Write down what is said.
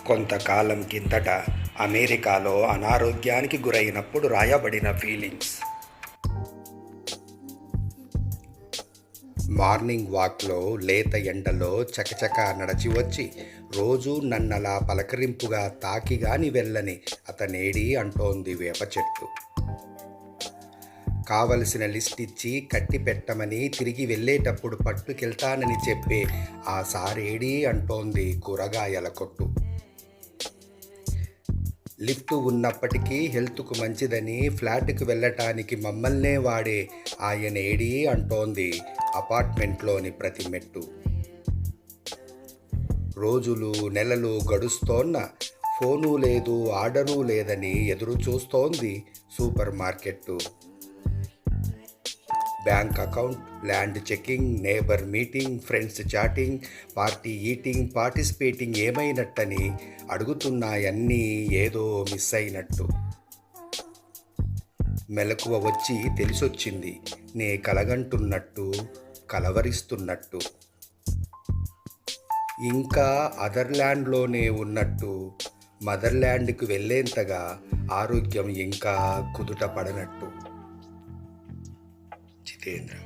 కొంతకాలం కిందట అమెరికాలో అనారోగ్యానికి గురైనప్పుడు రాయబడిన ఫీలింగ్స్. మార్నింగ్ వాక్లో లేత ఎండలో చకచకా నడచి వచ్చి రోజూ నన్నలా పలకరింపుగా తాకిగాని వెళ్ళని అతనేడి అంటోంది వేప చెట్టు. కావలసిన లిస్ట్ ఇచ్చి కట్టి పెట్టమని తిరిగి వెళ్ళేటప్పుడు పట్టుకెళ్తానని చెప్పే ఆ సారేడి అంటోంది కూరగాయల కొట్టు. లిఫ్ట్ ఉన్నప్పటికీ హెల్త్కు మంచిదని ఫ్లాట్కి వెళ్ళటానికి మమ్మల్నే వాడే ఆయనేడి అంటోంది అపార్ట్మెంట్లోని ప్రతి మెట్టు. రోజులు నెలలు గడుస్తోన్న ఫోను లేదు, ఆర్డరు లేదని ఎదురు చూస్తోంది super market. Bank account, land checking, neighbour meeting, friends chatting, party eating, participating ఏమైనట్టని అడుగుతున్నాయన్నీ ఏదో మిస్ అయినట్టు. మెలకువ వచ్చి తెలిసొచ్చింది నే కలగంటున్నట్టు, కలవరిస్తున్నట్టు, ఇంకా అదర్ల్యాండ్లోనే ఉన్నట్టు, మదర్ల్యాండ్కి వెళ్ళేంతగా ఆరోగ్యం ఇంకా కుదుట పడనట్టు. జితేంద్ర.